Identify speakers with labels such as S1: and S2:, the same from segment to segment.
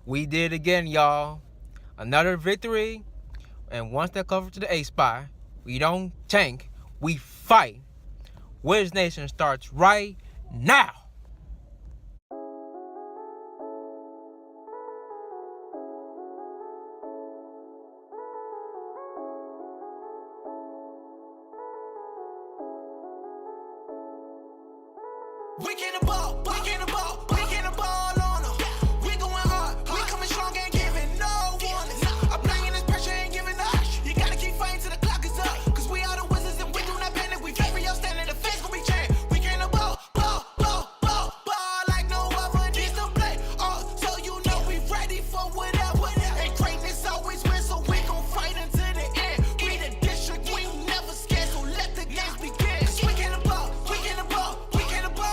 S1: We did it again, y'all. Another victory, and once that cover to the A spot, we don't tank, we fight. Wiz Nation starts right now.
S2: We can the ball, we can the ball, we can the ball on them. We going hard, we coming strong, ain't giving no warnings. I'm bringing this pressure, ain't giving up. You gotta keep fighting till the clock is up. Cause we are the Wizards and we do not panic. We very outstanding, the fans gon' be cheering. We can the ball, like no other needs to play. So you know we ready for whatever. And greatness always wins, so we gon' fight until the end. We the district, we never scared, so let the games begin. Cause we can the ball, we can the ball, we can the ball.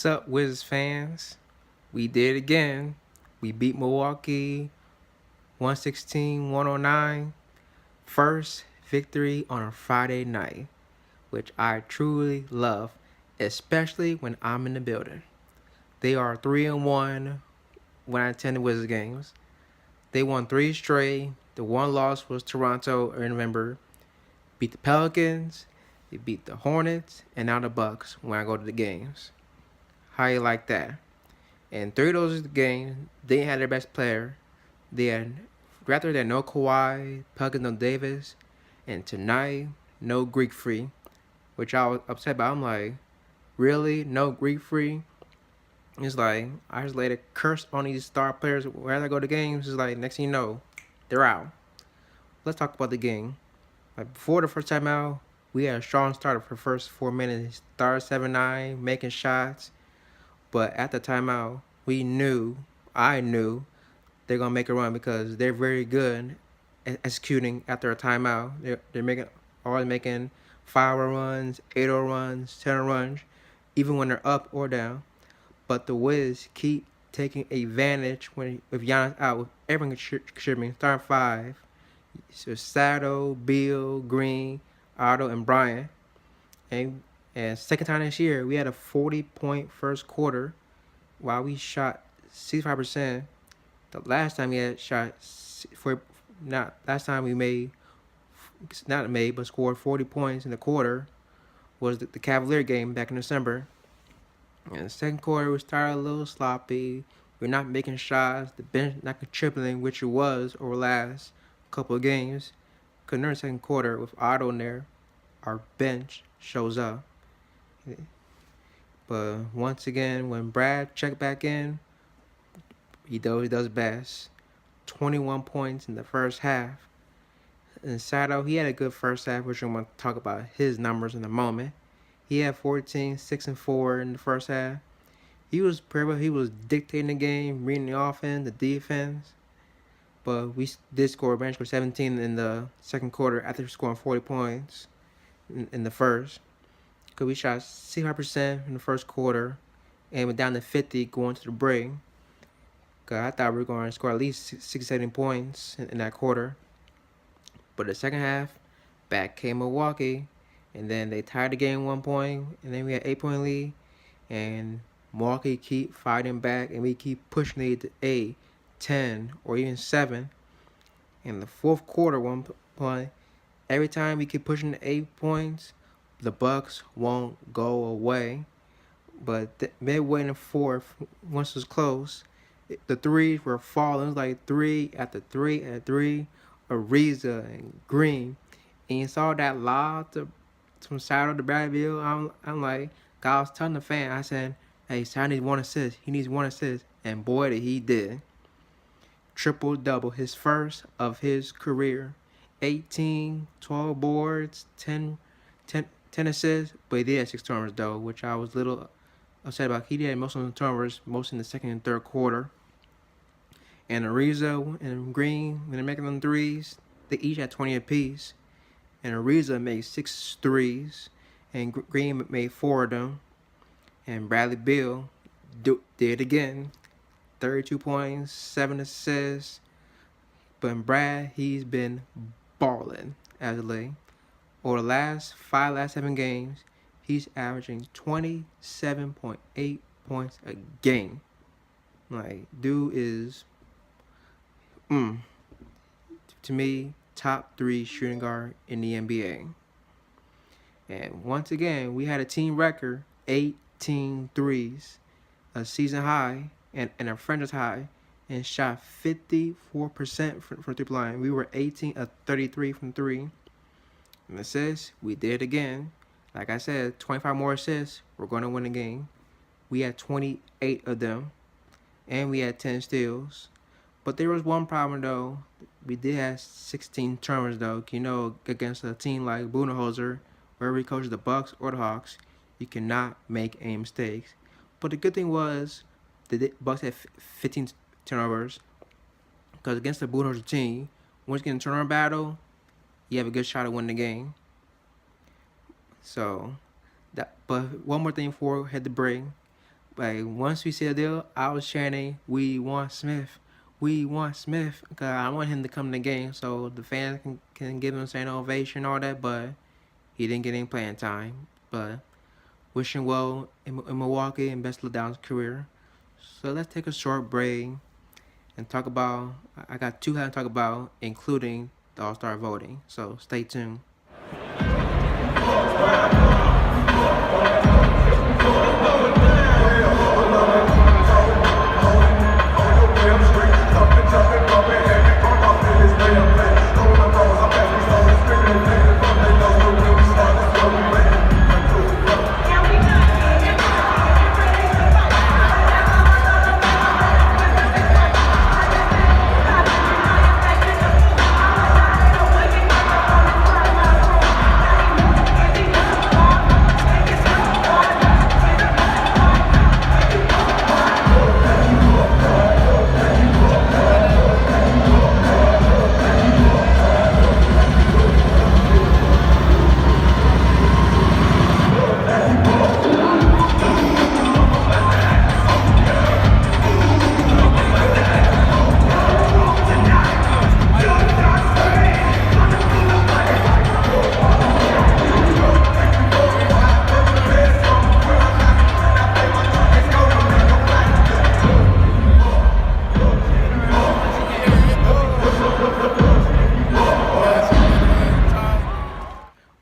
S1: What's up, Wiz fans? We did it again. We beat Milwaukee 116-109. First victory on a Friday night, which I truly love, especially when I'm in the building. They are 3-1 when I attend the Wizards games. They won 3 straight. The one loss was Toronto in November. Beat the Pelicans, they beat the Hornets, and now the Bucks when I go to the games. How you like that? And 3 of those games, they had their best player. They had rather than no Kawhi, Pelicans no Davis, and tonight no Greek Freak, which I was upset about. I'm like, really? No Greek Freak? It's like I just laid a curse on these star players wherever I go to games. It's like next thing you know, they're out. Let's talk about the game. Like before the first time out, we had a strong start for the first 4 minutes. Started 7-9, making shots. But at the timeout, I knew, they're gonna make a run because they're very good at executing after a timeout. They're always making 5 runs, 8 runs, 10 runs, even when they're up or down. But the Wiz keep taking advantage with Giannis out, with everyone contributing. Starting 5, so Sato, Beal, Green, Otto, and Bryant. And second time this year, we had a 40-point first quarter while we shot 65%. The last time we had shot scored 40 points in the quarter was the Cavalier game back in December. And the second quarter, we started a little sloppy. We're not making shots. The bench not contributing, which it was over the last couple of games. Because during the second quarter, with Otto in there, our bench shows up. But once again, when Brad checked back in, he does best. 21 points in the first half. And Sato, he had a good first half, which I'm going to talk about his numbers in a moment. He had 14, 6 and 4 in the first half. He was dictating the game, reading the offense, the defense. But we did score a bench for 17 in the second quarter after scoring 40 points in the first. Because we shot 65% in the first quarter and went down to 50 going to the break. Because I thought we were going to score at least 6-7 points in that quarter. But the second half, back came Milwaukee. And then they tied the game 1 point. And then we had 8-point lead. And Milwaukee keep fighting back. And we keep pushing it to 8, 10, or even 7. In the fourth quarter, 1 point, every time we keep pushing to 8 points, the Bucks won't go away. But midway in the fourth, once it was close, the threes were falling. It was like 3 after 3 after 3. Ariza and Green. And you saw that lob from Sato to Bradville. I'm like, I was telling the fan, I said, hey, Sato needs 1 assist. He needs 1 assist. And boy, did he did. Triple-double, his first of his career. 18, 12 boards, 10 assists, but he did have 6 turnovers though, which I was a little upset about. He did most of the turnovers, most in the second and third quarter. And Ariza and Green, when they're making them threes, they each had 20 apiece. And Ariza made 6 threes, and Green made 4 of them. And Bradley Beal did again, 32 points, 7 assists. But Brad, he's been balling as of late. Over the last 7 games, he's averaging 27.8 points a game. Like, dude is, to me, top 3 shooting guard in the NBA. And once again, we had a team record, 18 threes, a season high and a franchise high, and shot 54% from 3-point line. We were 18 of 33 from 3. And assists, we did again. Like I said, 25 more assists, we're going to win the game. We had 28 of them, and we had 10 steals. But there was one problem, though. We did have 16 turnovers, though. You know, against a team like Budenholzer, wherever he coaches the Bucks or the Hawks, you cannot make any mistakes. But the good thing was, the Bucks had 15 turnovers. Because against the Budenholzer team, once you get in a turnover battle, you have a good shot at winning the game. So, but one more thing before we head to break. Like, once we see a deal, I was chanting, "We want Smith. We want Smith." Because I want him to come to the game so the fans can give him a standing ovation and all that. But he didn't get any playing time. But wishing well in Milwaukee and best of luck down his career. So let's take a short break and talk about, I got 2 to talk about, including the All-Star voting. So stay tuned.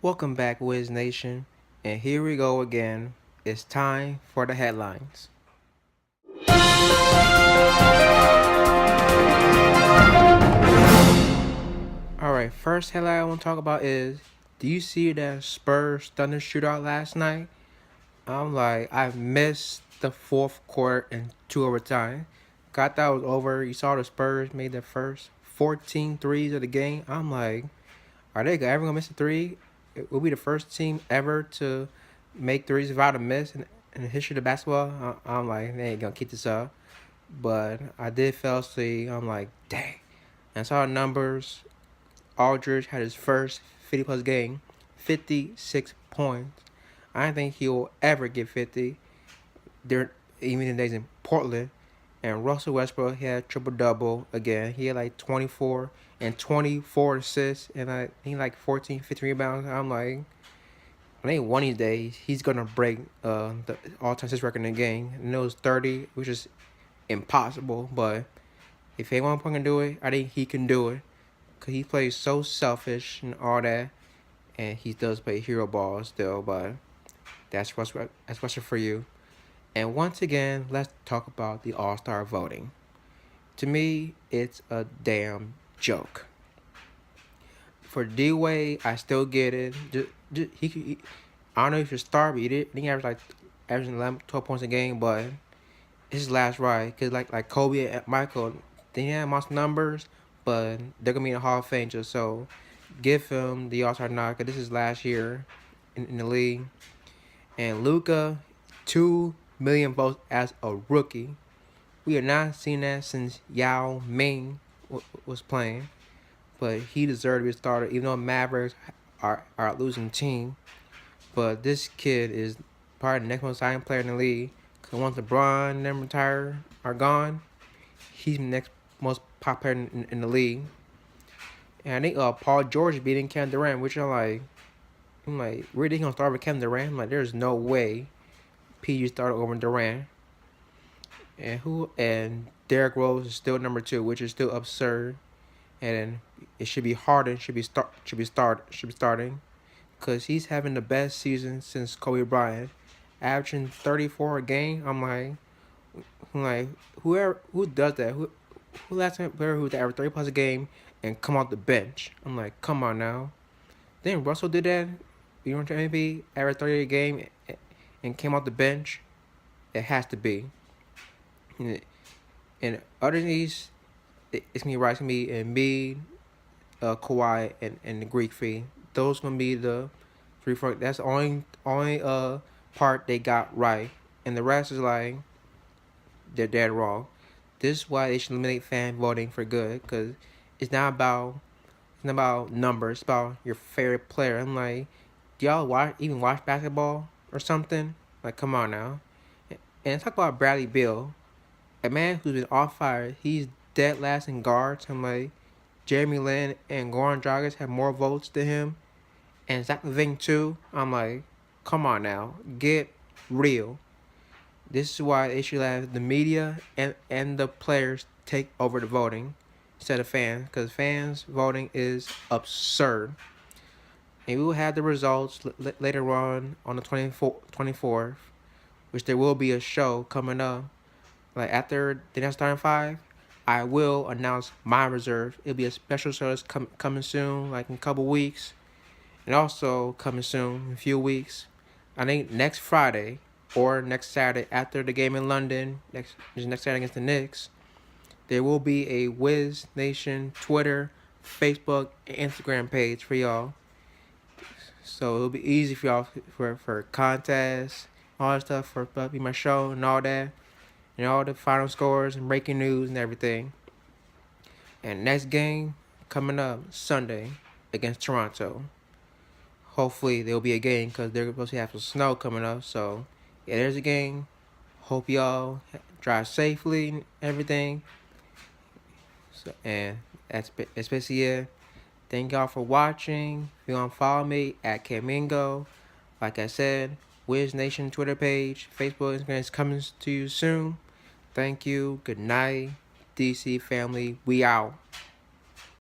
S1: Welcome back, Wiz Nation, and here we go again. It's time for the headlines. Alright, first headline I want to talk about is, do you see that Spurs Thunder shootout last night? I'm like, I missed the 4th quarter and 2 overtime. Got that was over. You saw the Spurs made their first 14 threes of the game. I'm like, are they ever going to miss a 3? It will be the first team ever to make threes without a miss in the history of basketball. I'm like, they ain't going to keep this up. But I did fell asleep. I'm like, dang. And I saw the numbers. Aldridge had his first 50-plus game, 56 points. I don't think he will ever get 50, even in days in Portland. And Russell Westbrook had triple-double again. He had like 24 and 24 assists and I think like 14, 15 rebounds. I'm like, I think one of these days he's going to break the all-time assist record in the game. And it was 30, which is impossible. But if anyone can do it, I think he can do it. Because he plays so selfish and all that. And he does play hero ball still. But that's what's for you. And once again, let's talk about the All-Star voting. To me, it's a damn joke. For D-Wade, I still get it. He I don't know if he's a star, but he averaged 11, 12 points a game, but it's his last ride. Because like Kobe and Michael, they have monster numbers, but they're going to be in the Hall of Fame just so give him the All-Star nod, because this is last year in the league. And Luka, 2 million votes as a rookie. We have not seen that since Yao Ming was playing, but he deserved to be started. Even though Mavericks are a losing team, but this kid is probably the next most exciting player in the league. Cause once LeBron and them retire are gone, he's the next most popular in the league. And I think Paul George beating Kevin Durant, which I'm like, really gonna start with Kevin Durant? I'm like, there's no way PG started over Durant. And Derrick Rose is still number 2, which is still absurd. And then it should be Harden should be starting, because he's having the best season since Kobe Bryant, averaging 34 a game. I'm like who does that? Who last time player who averaged 30 plus a game and come off the bench? I'm like, come on now. Then Russell did that. You know, MVP averaged 30 a game and came off the bench. It has to be. And other than these, it's gonna be right. It's gonna be Embiid, Kawhi, and the Greek Freak. Those gonna be the 3 4. That's the only part they got right, and the rest is like they're dead wrong. This is why they should eliminate fan voting for good, because it's not about numbers. It's about your favorite player. I'm like, do y'all even watch basketball or something? Like, come on now. And talk about Bradley Beal, a man who's been off fire. He's dead last in guards. I'm like, Jeremy Lin and Goran Dragic have more votes than him, and Zach LaVine too. I'm like, come on now, get real. This is why they should have the media and the players take over the voting instead of fans, because fans voting is absurd. And we will have the results later on the 24th, which there will be a show coming up. Like after the next starting 5, I will announce my reserve. It'll be a special show that's coming soon, like in a couple weeks. And also coming soon in a few weeks. I think next Friday or next Saturday after the game in London, next Saturday against the Knicks, there will be a Wiz Nation Twitter, Facebook, and Instagram page for y'all. So it'll be easy for y'all for contests, all that stuff for my show and all that. And all the final scores and breaking news and everything. And next game coming up Sunday against Toronto. Hopefully there will be a game, because they're supposed to have some snow coming up. So yeah, there's a game. Hope y'all drive safely and everything. So, and that's basically it. Thank y'all for watching. If you want to follow me at Kamingo, like I said, Wiz Nation Twitter page, Facebook, Instagram is coming to you soon. Thank you. Good night. DC family. We out.